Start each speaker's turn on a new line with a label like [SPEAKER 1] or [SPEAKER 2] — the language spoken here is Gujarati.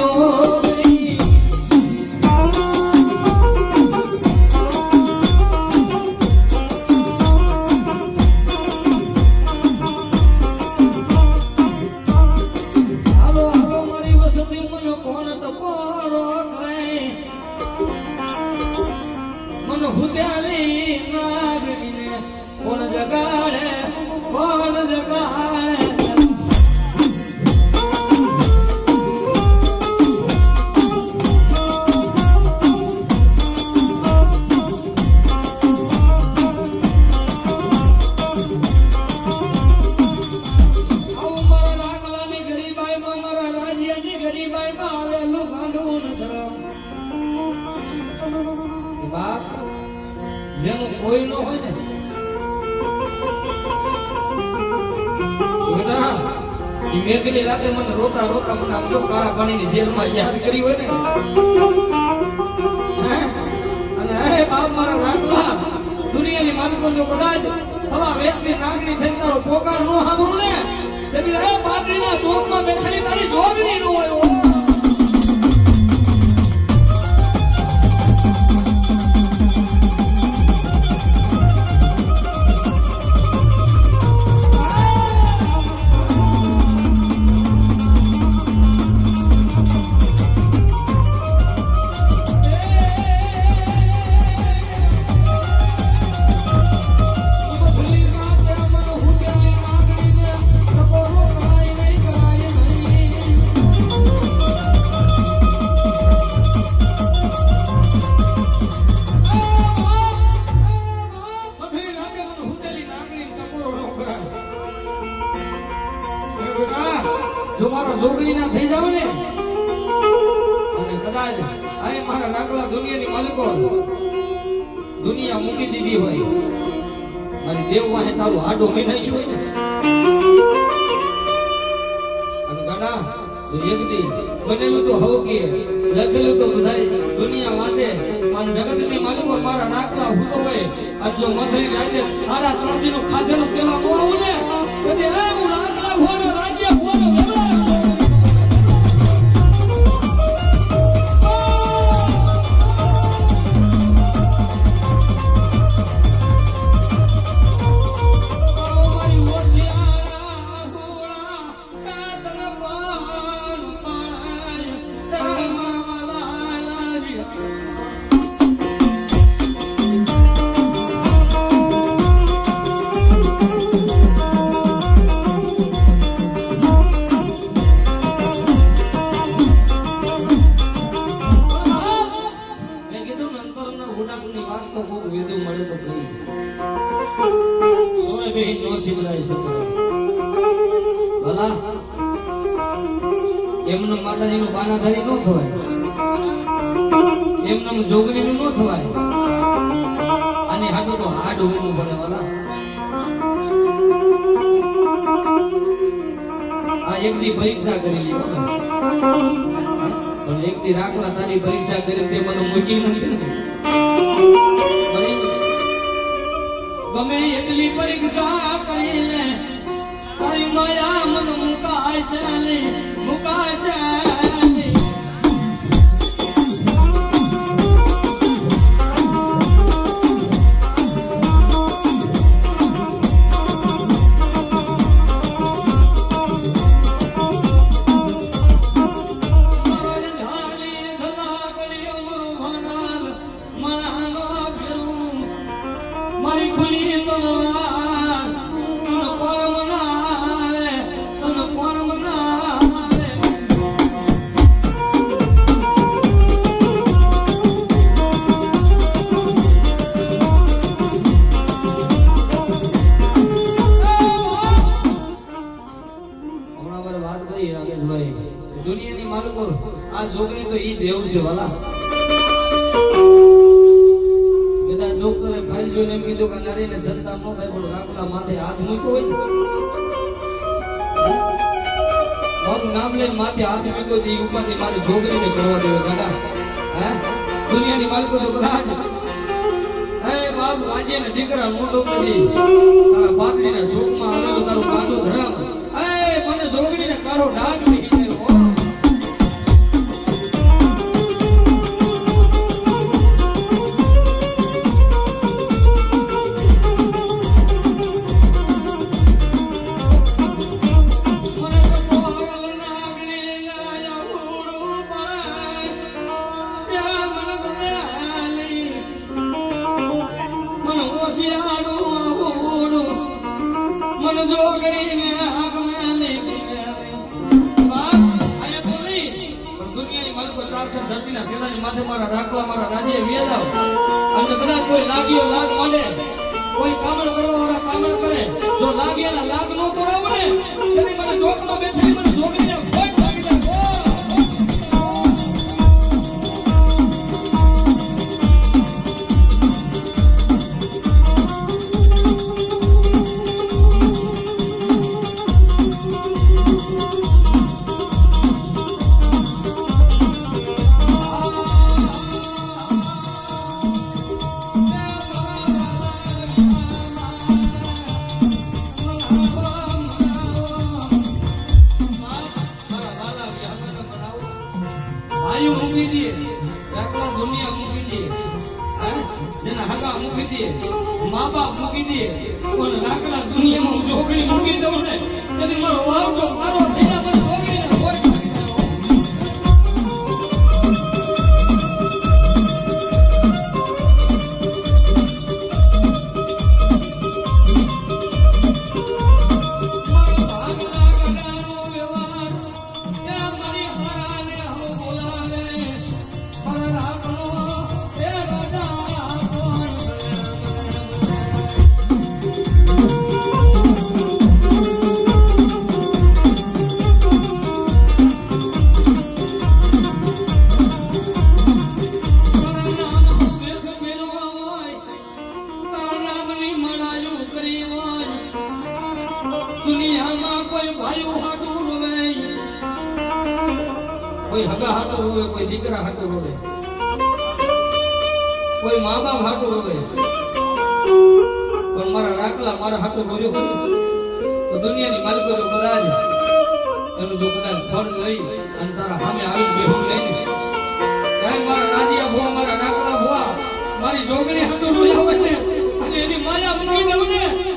[SPEAKER 1] જોગણી હાલો હાલો મારી વસતી મને કોણ ટપોરો કરે મન હુદ્યાલી નાગણીને કોણ જગાડે કોણ જગાડે જેનું કોઈ ન હોય ને મેઘલી રાતે મને રોતા રોતા મને આમ તો કાળા પાણીની જેલમાં યાદ કરી હોય ને અને હે બાપ મારા રાખલા દુનિયાની માલિકો જો કદાચ હવા વેદની નાગણી થઈને તારો પોકાર નો સાંભળું ને તેથી હે બાટલીના ચોકમાં બેઠેલી તારી જોગણી નો હોય જો મારો જોગણી ના થઈ જાવ ને અને કદાચ આ મારા રાખલા દુનિયાની માલિકો દુનિયા મૂકી દીધી હોય મારી દેવ વાહે તારું હાડો મેં નાખ્યું હોય ને અને ગાડા જો એક દી બનેલું તો હવ કે લખેલું તો બધાય દુનિયા વાંચે પણ જગતની માલિકો મારા રાખલા હોતો હોય અને જો મધરી રાતે સારા 3 દિનો ખાધેલું પેલા નો આવું ને બધી હે હું રાખલા હોનો રાજ્ય હોનો એમનો માતાજીનું બાનાધારી ન થવાય એમનો જોગણીનું ન થવાય અને હાડું તો હાડ હોવું પડે વાલા આ એક દી પરીક્ષા કરી લી પણ એક દી રાખલા તારી પરીક્ષા કરી તે મને મૂકી નથી ને ગમે એટલી પરીક્ષા કરી લે તારી માયા મન મુકાય છે નહીં મુકાય છે નહીં મારી ખુલી તલવાર તન કોણ મનાવે તન કોણ મનાવે હમણાં મારે વાત કરી રાકેશભાઈ દુનિયાની માલિકો આ જોગણી તો ઈ દેવ છે વાલા ડોક્ટરે ફાઇલ જોઈને એમ કીધું કે નારીને સંતાન ન થાય પણ રાખલા માથે હાથ મૂક્યો હોય મારું નામ લઈને માથે હાથ મૂક્યો તો એ ઉપાધિ મારી છોકરીને કરવા દેવે ગાડા હે દુનિયાની માલિકો જો કદાચ હે બાપ વાજે ને દીકરા નો તો પછી તારા બાપડીના શોકમાં આવેલો તારું કાંડો ધરામ હે મને જોગણીને કાળો ડાઘ નહીં છે ધરતીના સેનાની માથે મારા રાખલા મારા રાજ્ય વેદાવ અને કદાચ કોઈ લાગ્યો લાગ મળે કોઈ કામણ કરવા વાળા કામણ કરે જો લાગ્યાના લાગ નો તોડાવો ને તેથી મને ચોકમાં બેઠી મને જોગીને ખોટ લાગી જાય આયુ મૂકી દે રાખલા દુનિયા મૂકી દે જેના હગા મૂકી દે મા બાપ મૂકી દે પણ રાખલા દુનિયામાં હું જોગણી મૂકી દઉં ને તેથી મારો વાવડો મારો થયા પણ જોગણીને કોઈ દુનિયામાં કોઈ ભાઈઓ હાટું રોવે કોઈ હગા હાટું રોવે કોઈ દીકરા હાટું રોવે કોઈ મા બાપ હાટું રોવે પણ મારા રાખલા મારા હાટું રોયો તો દુનિયાની માલિકો કદાચ એનું જો કદાચ ફળ લઈ અને તારા સામે આવી બેહું લઈને કાંઈ મારા રાજીયા ભુવા મારા રાખલા ભુવા મારી જોગણી હાટું રોયા હોય ને અને એની માયા મૂકી દઉં ને